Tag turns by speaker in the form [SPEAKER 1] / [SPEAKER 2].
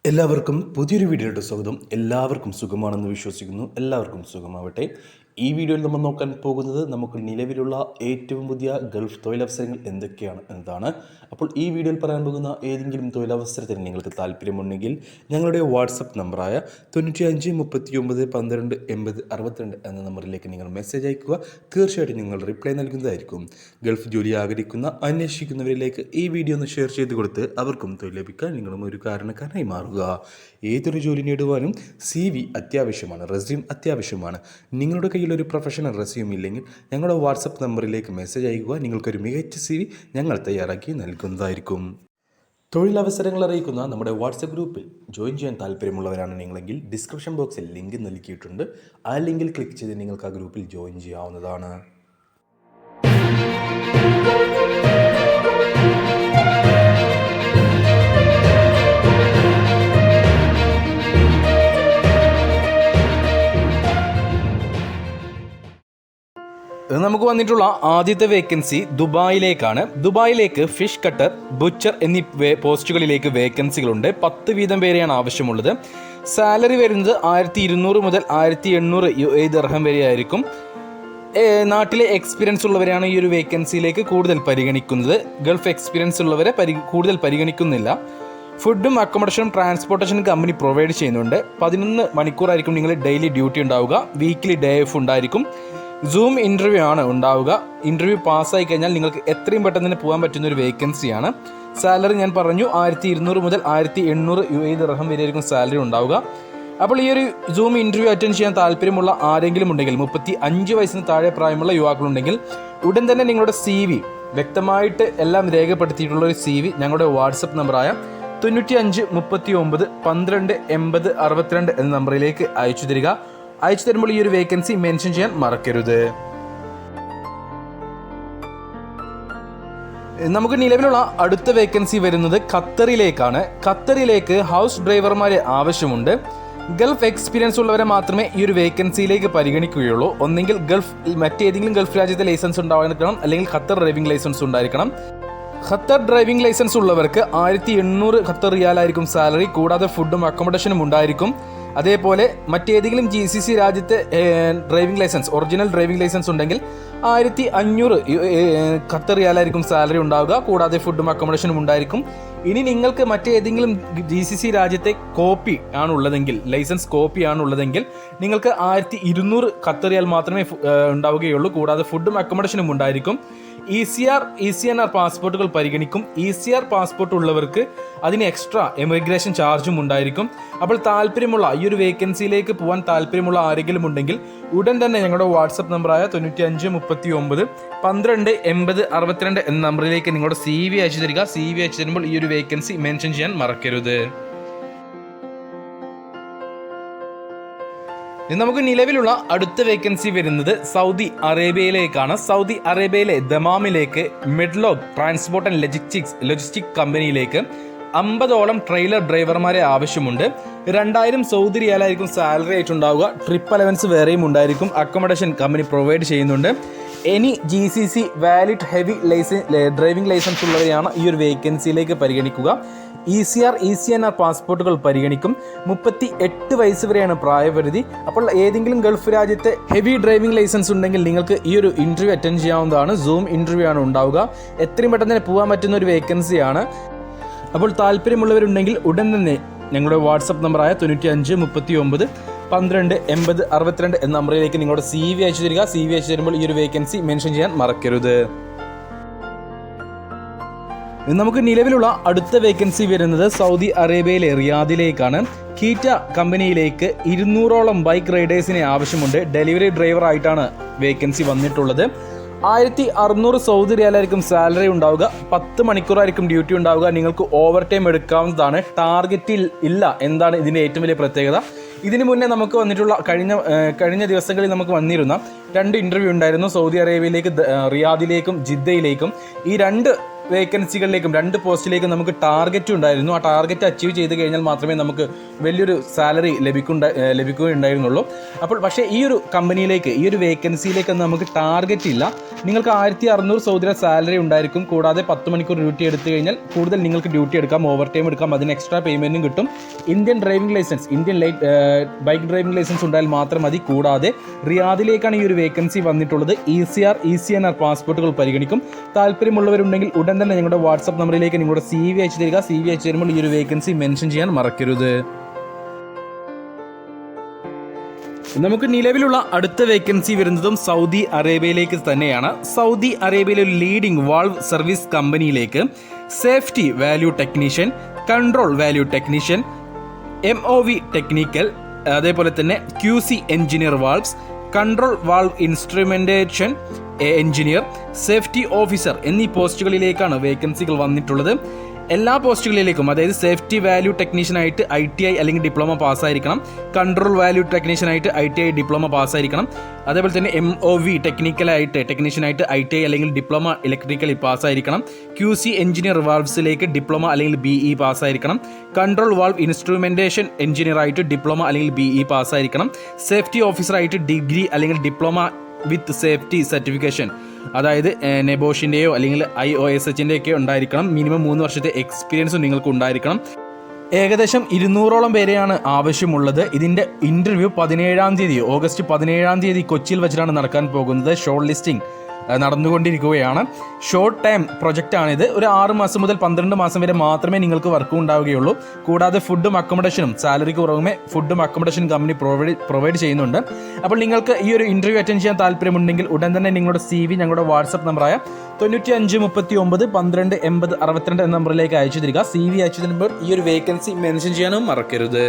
[SPEAKER 1] എല്ലാവർക്കും പുതിയൊരു വീഡിയോയുടെ സ്വാഗതം. എല്ലാവർക്കും സുഖമാണെന്ന് വിശ്വസിക്കുന്നു. എല്ലാവർക്കും സുഖമാവട്ടെ. ഈ വീഡിയോയിൽ നമ്മൾ നോക്കാൻ പോകുന്നത് നമുക്ക് നിലവിലുള്ള ഏറ്റവും പുതിയ ഗൾഫ് തൊഴിലവസരങ്ങൾ എന്തൊക്കെയാണ് എന്നതാണ്. അപ്പോൾ ഈ വീഡിയോയിൽ പറയാൻ പോകുന്ന ഏതെങ്കിലും തൊഴിലവസരത്തിന് നിങ്ങൾക്ക് താല്പര്യമുണ്ടെങ്കിൽ ഞങ്ങളുടെ വാട്സപ്പ് നമ്പറായ 95 39 12 80 62 എന്ന നമ്പറിലേക്ക് നിങ്ങൾ മെസ്സേജ് അയക്കുക. തീർച്ചയായിട്ടും നിങ്ങൾ റിപ്ലൈ നൽകുന്നതായിരിക്കും. ഗൾഫ് ജോലി ആഗ്രഹിക്കുന്ന അന്വേഷിക്കുന്നവരിലേക്ക് ഈ വീഡിയോ ഒന്ന് ഷെയർ ചെയ്ത് കൊടുത്ത് അവർക്കും തൊഴിൽ ലഭിക്കാൻ നിങ്ങളും ഒരു കാരണക്കാരനായി മാറുക. ഏതൊരു ജോലി നേടുവാനും CV അത്യാവശ്യമാണ്, റെസ്യൂം അത്യാവശ്യമാണ്. നിങ്ങളുടെ കയ്യിൽ ഒരു പ്രൊഫഷണൽ റെസ്യൂം ഇല്ലെങ്കിൽ ഞങ്ങളുടെ വാട്സപ്പ് നമ്പറിലേക്ക് മെസ്സേജ് അയക്കുക. നിങ്ങൾക്കൊരു മികച്ച CV ഞങ്ങൾ തയ്യാറാക്കി നൽകുന്നതായിരിക്കും. തൊഴിലവസരങ്ങൾ അറിയിക്കുന്ന നമ്മുടെ വാട്സപ്പ് ഗ്രൂപ്പിൽ ജോയിൻ ചെയ്യാൻ താല്പര്യമുള്ളവരാണ് നിങ്ങളെങ്കിൽ ഡിസ്ക്രിപ്ഷൻ ബോക്സിൽ ലിങ്ക് നൽകിയിട്ടുണ്ട്. ആ ലിങ്കിൽ ക്ലിക്ക് ചെയ്ത് നിങ്ങൾക്ക് ആ ഗ്രൂപ്പിൽ ജോയിൻ ചെയ്യാവുന്നതാണ്. നമുക്ക് വന്നിട്ടുള്ള ആദ്യത്തെ വേക്കൻസി ദുബായിലേക്കാണ്. ദുബായിലേക്ക് ഫിഷ് കട്ടർ, ബുച്ചർ എന്നീ പോസ്റ്റുകളിലേക്ക് വേക്കൻസികളുണ്ട്. 10 വീതം പേരെയാണ് ആവശ്യമുള്ളത്. സാലറി വരുന്നത് 1200 മുതൽ 1800 UAE ദിർഹം വരെയായിരിക്കും. നാട്ടിലെ എക്സ്പീരിയൻസ് ഉള്ളവരെയാണ് ഈ ഒരു വേക്കൻസിയിലേക്ക് കൂടുതൽ പരിഗണിക്കുന്നത്. ഗൾഫ് എക്സ്പീരിയൻസ് ഉള്ളവരെ കൂടുതൽ പരിഗണിക്കുന്നില്ല. ഫുഡും അക്കോമഡേഷനും ട്രാൻസ്പോർട്ടേഷനും കമ്പനി പ്രൊവൈഡ് ചെയ്യുന്നുണ്ട്. 11 മണിക്കൂറായിരിക്കും നിങ്ങൾ ഡെയിലി ഡ്യൂട്ടി ഉണ്ടാവുക. വീക്കിലി ഡേ ഓഫ് ഉണ്ടായിരിക്കും. സൂം ഇൻ്റർവ്യൂ ആണ് ഉണ്ടാവുക. ഇൻ്റർവ്യൂ പാസ്സായി കഴിഞ്ഞാൽ നിങ്ങൾക്ക് എത്രയും പെട്ടെന്ന് തന്നെ പോകാൻ പറ്റുന്ന ഒരു വേക്കൻസിയാണ്. സാലറി ഞാൻ പറഞ്ഞു 1200 മുതൽ 1800 UAE ദിർഹം വരെയായിരിക്കും സാലറി ഉണ്ടാവുക. അപ്പോൾ ഈ ഒരു സൂം ഇൻ്റർവ്യൂ അറ്റൻഡ് ചെയ്യാൻ താല്പര്യമുള്ള ആരെങ്കിലും ഉണ്ടെങ്കിൽ, 35 വയസ്സിന് താഴെ പ്രായമുള്ള യുവാക്കളുണ്ടെങ്കിൽ ഉടൻ തന്നെ നിങ്ങളുടെ CV വ്യക്തമായിട്ട് എല്ലാം രേഖപ്പെടുത്തിയിട്ടുള്ള ഒരു CV ഞങ്ങളുടെ വാട്സപ്പ് നമ്പറായ 95 39 12 80 62 എന്ന നമ്പറിലേക്ക് അയച്ചു തരിക. അയച്ചു തരുമ്പോൾ ഈ ഒരു വേക്കൻസി മെൻഷൻ ചെയ്യാൻ മറക്കരുത്. നമുക്ക് നിലവിലുള്ള അടുത്ത വേക്കൻസി വരുന്നത് ഖത്തറിലേക്കാണ്. ഖത്തറിലേക്ക് ഹൗസ് ഡ്രൈവർമാരെ ആവശ്യമുണ്ട്. ഗൾഫ് എക്സ്പീരിയൻസ് ഉള്ളവരെ മാത്രമേ ഈ ഒരു വേക്കൻസിയിലേക്ക് പരിഗണിക്കുകയുള്ളൂ. ഒന്നെങ്കിൽ മറ്റേതെങ്കിലും ഗൾഫ് രാജ്യത്തെ ലൈസൻസ് ഉണ്ടായിരിക്കണം, അല്ലെങ്കിൽ ഖത്തർ ഡ്രൈവിംഗ് ലൈസൻസ് ഉണ്ടായിരിക്കണം. ഖത്തർ ഡ്രൈവിംഗ് ലൈസൻസ് ഉള്ളവർക്ക് 1800 ഖത്തർ റിയാലായിരിക്കും സാലറി. കൂടാതെ ഫുഡും അക്കോമഡേഷനും ഉണ്ടായിരിക്കും. അതേപോലെ മറ്റേതെങ്കിലും GCC രാജ്യത്തെ driving licence, original driving licence ഉണ്ടെങ്കിൽ 1500 ഖത്തർ റിയാലായിരിക്കും സാലറി ഉണ്ടാവുക. കൂടാതെ ഫുഡും അക്കോമഡേഷനും ഉണ്ടായിരിക്കും. ഇനി നിങ്ങൾക്ക് മറ്റേതെങ്കിലും GCC രാജ്യത്തെ കോപ്പി ആണുള്ളതെങ്കിൽ, ലൈസൻസ് കോപ്പി ആണുള്ളതെങ്കിൽ നിങ്ങൾക്ക് 1200 ഖത്തർ റിയാൽ മാത്രമേ ഉണ്ടാവുകയുള്ളൂ. കൂടാതെ ഫുഡും അക്കോമഡേഷനും ഉണ്ടായിരിക്കും. ECNR പാസ്പോർട്ടുകൾ പരിഗണിക്കും. ECR പാസ്പോർട്ട് ഉള്ളവർക്ക് അതിന് എക്സ്ട്രാ എമിഗ്രേഷൻ ചാർജും ഉണ്ടായിരിക്കും. അപ്പോൾ താല്പര്യമുള്ള ഈ ഒരു വേക്കൻസിയിലേക്ക് പോകാൻ താല്പര്യമുള്ള ആരെങ്കിലും ഉണ്ടെങ്കിൽ ഉടൻ തന്നെ ഞങ്ങളുടെ വാട്സപ്പ് നമ്പറായ 95 39 12 80 62 എന്ന നമ്പറിലേക്ക് നിങ്ങളുടെ CV അയച്ചു തരിക. CV അയച്ചു തരുമ്പോൾ ഈ ഒരു വേക്കൻസി മെൻഷൻ ചെയ്യാൻ മറക്കരുത്. നമുക്ക് നിലവിലുള്ള അടുത്ത വേക്കൻസി വരുന്നത് സൗദി അറേബ്യയിലേക്കാണ്. സൗദി അറേബ്യയിലെ ദമാമിലേക്ക് മെഡ്ലോഗ് ട്രാൻസ്പോർട്ട് ആൻഡ് ലോജിസ്റ്റിക് കമ്പനിയിലേക്ക് 50ഓളം ട്രെയിലർ ഡ്രൈവർമാരെ ആവശ്യമുണ്ട്. 2000 സൗദി റിയാലായിരിക്കും സാലറി ആയിട്ടുണ്ടാവുക. ട്രിപ്പ് അലവൻസ് വേറെയും ഉണ്ടായിരിക്കും. അക്കോമഡേഷൻ കമ്പനി പ്രൊവൈഡ് ചെയ്യുന്നുണ്ട്. Any GCC valid heavy driving licence ഉള്ളവരെയാണ് ഈ ഒരു വേക്കൻസിയിലേക്ക് പരിഗണിക്കുക. ECNR പാസ്പോർട്ടുകൾ പരിഗണിക്കും. 38 വയസ്സ് വരെയാണ് പ്രായപരിധി. അപ്പോൾ ഏതെങ്കിലും ഗൾഫ് രാജ്യത്തെ ഹെവി ഡ്രൈവിംഗ് ലൈസൻസ് ഉണ്ടെങ്കിൽ നിങ്ങൾക്ക് ഈ ഒരു ഇൻ്റർവ്യൂ അറ്റൻഡ് ചെയ്യാവുന്നതാണ്. സൂം ഇൻ്റർവ്യൂ ആണ് ഉണ്ടാവുക. എത്രയും പെട്ടെന്ന് തന്നെ പോകാൻ പറ്റുന്ന ഒരു വേക്കൻസിയാണ്. അപ്പോൾ താല്പര്യമുള്ളവരുണ്ടെങ്കിൽ ഉടൻ തന്നെ ഞങ്ങളുടെ വാട്സപ്പ് നമ്പറായ 95 39 12 80 62 എന്ന നമ്പറിലേക്ക് നിങ്ങളുടെ CV അയച്ചു തരിക. CV അയച്ചു തരുമ്പോൾ ഈ ഒരു വേക്കൻസി മെൻഷൻ ചെയ്യാൻ മറക്കരുത്. നമുക്ക് നിലവിലുള്ള അടുത്ത വേക്കൻസി വരുന്നത് സൗദി അറേബ്യയിലെ റിയാദിലേക്കാണ്. കീറ്റ കമ്പനിയിലേക്ക് 200ഓളം ബൈക്ക് റൈഡേഴ്സിനെ ആവശ്യമുണ്ട്. ഡെലിവറി ഡ്രൈവർ ആയിട്ടാണ് വേക്കൻസി വന്നിട്ടുള്ളത്. 1600 സൗദി റിയാലായിരിക്കും സാലറി ഉണ്ടാവുക. 10 മണിക്കൂറായിരിക്കും ഡ്യൂട്ടി ഉണ്ടാവുക. നിങ്ങൾക്ക് ഓവർ ടൈം എടുക്കാവുന്നതാണ്. ടാർഗറ്റിൽ ഇല്ല. എന്താണ് ഇതിൻ്റെ ഏറ്റവും വലിയ പ്രത്യേകത? ഇതിനു മുന്നേ നമുക്ക് വന്നിട്ടുള്ള കഴിഞ്ഞ ദിവസങ്ങളിൽ നമുക്ക് വന്നിരുന്ന 2 ഇൻ്റർവ്യൂ ഉണ്ടായിരുന്നു. സൗദി അറേബ്യയിലേക്ക്, റിയാദിലേക്കും ജിദ്ദയിലേക്കും. ഈ 2 വേക്കൻസികളിലേക്കും 2 പോസ്റ്റിലേക്കും നമുക്ക് ടാർഗറ്റ് ഉണ്ടായിരുന്നു. ആ ടാർഗറ്റ് അച്ചീവ് ചെയ്ത് കഴിഞ്ഞാൽ മാത്രമേ നമുക്ക് വലിയൊരു സാലറി ലഭിക്കുകയുണ്ടായിരുന്നുള്ളൂ. അപ്പോൾ പക്ഷേ ഈ ഒരു കമ്പനിയിലേക്ക്, ഈ ഒരു വേക്കൻസിയിലേക്ക് നമുക്ക് ടാർഗറ്റ് ഇല്ല. നിങ്ങൾക്ക് 1600 സൗദി സാലറി ഉണ്ടായിരിക്കും. കൂടാതെ 10 മണിക്കൂർ ഡ്യൂട്ടി എടുത്തു കഴിഞ്ഞാൽ കൂടുതൽ നിങ്ങൾക്ക് ഡ്യൂട്ടി എടുക്കാം, ഓവർ ടൈം എടുക്കാം, അതിന് എക്സ്ട്രാ പേയ്മെൻറ്റും കിട്ടും. ഇന്ത്യൻ ബൈക്ക് ഡ്രൈവിംഗ് ലൈസൻസ് ഉണ്ടായാൽ മാത്രം മതി. കൂടാതെ റിയാദിലേക്കാണ് ഈ ഒരു വേക്കൻസി വന്നിട്ടുള്ളത്. ECR പാസ്പോർട്ടുകൾ പരിഗണിക്കും. താല്പര്യമുള്ളവരുണ്ടെങ്കിൽ ഉടൻ തന്നെ ഞങ്ങളുടെ വാട്സപ്പ് നമ്പറിലേക്ക് നിങ്ങളുടെ CV അയച്ചു തരിക. CV അയച്ചു തരുമ്പോൾ ഈ ഒരു വേക്കൻസി മെൻഷൻ ചെയ്യാൻ മറക്കരുത്. നമുക്ക് നിലവിലുള്ള അടുത്ത വേക്കൻസി വരുന്നതും സൗദി അറേബ്യയിലേക്ക് തന്നെയാണ്. സൗദി അറേബ്യയിലെ ഒരു ലീഡിംഗ് വാൾവ് സർവീസ് കമ്പനിയിലേക്ക് safety value technician, control value technician, MOV technical, അതേപോലെ തന്നെ QC engineer valves, control valve instrumentation engineer, safety officer എന്നീ പോസ്റ്റുകളിലേക്കാണ് വേക്കൻസികൾ വന്നിട്ടുള്ളത്. എല്ലാ പോസ്റ്റുകളിലേക്കും, അതായത് സേഫ്റ്റി വാല്യൂ ടെക്നീഷ്യനായിട്ട് ITI അല്ലെങ്കിൽ ഡിപ്ലോമ പാസ്സായിരിക്കണം, കൺട്രോൾ വാല്യൂ ടെക്നീഷ്യനായിട്ട് ITI ഡിപ്ലോമ പാസ്സായിരിക്കണം, അതേപോലെ തന്നെ MOV ടെക്നീഷ്യനായിട്ട് ITI അല്ലെങ്കിൽ ഡിപ്ലോമ ഇലക്ട്രിക്കലി പാസ്സായിരിക്കണം, QC എഞ്ചിനീയർ വാൾവ്സിലേക്ക് ഡിപ്ലോമ അല്ലെങ്കിൽ BE പാസ്സായിരിക്കണം, കൺട്രോൾ വാൾവ് ഇൻസ്ട്രുമെൻറ്റേഷൻ എഞ്ചിനീയറായിട്ട് ഡിപ്ലോമ അല്ലെങ്കിൽ BE പാസ്സായിരിക്കണം, സേഫ്റ്റി ഓഫീസറായിട്ട് ഡിഗ്രി അല്ലെങ്കിൽ ഡിപ്ലോമ വിത്ത് സേഫ്റ്റി സർട്ടിഫിക്കേഷൻ, അതായത് നെബോഷിൻ്റെയോ അല്ലെങ്കിൽ IOSHൻ്റെയൊക്കെ ഉണ്ടായിരിക്കണം. മിനിമം 3 വർഷത്തെ എക്സ്പീരിയൻസും നിങ്ങൾക്ക് ഉണ്ടായിരിക്കണം. ഏകദേശം 200ഓളം പേരെയാണ് ആവശ്യമുള്ളത്. ഇതിൻ്റെ ഇൻ്റർവ്യൂ ഓഗസ്റ്റ് 17-ാം തീയതി കൊച്ചിയിൽ വെച്ചിട്ടാണ് നടക്കാൻ പോകുന്നത്. ഷോർട്ട് ലിസ്റ്റിംഗ് നടന്നുകൊണ്ടിരിക്കുകയാണ്. ഷോർട്ട് ടൈം പ്രൊജക്റ്റാണിത്. ഒരു 6 മാസം മുതൽ 12 മാസം വരെ മാത്രമേ നിങ്ങൾക്ക് വർക്ക് ഉണ്ടാവുകയുള്ളൂ. കൂടാതെ ഫുഡും അക്കോമഡേഷനും സാലറിക്ക് പുറമെ ഫുഡും അക്കോമഡേഷനും കമ്പനി പ്രൊവൈഡ് ചെയ്യുന്നുണ്ട്. അപ്പോൾ നിങ്ങൾക്ക് ഈ ഒരു ഇൻ്റർവ്യൂ അറ്റൻഡ് ചെയ്യാൻ താല്പര്യമുണ്ടെങ്കിൽ ഉടൻ തന്നെ നിങ്ങളുടെ CV ഞങ്ങളുടെ വാട്സപ്പ് നമ്പറായ 9539 12 80 62 എന്ന നമ്പറിലേക്ക് അയച്ചു തരിക. CV അയച്ചു തരുമ്പോൾ ഈ ഒരു വേക്കൻസി മെൻഷൻ ചെയ്യാനും മറക്കരുത്.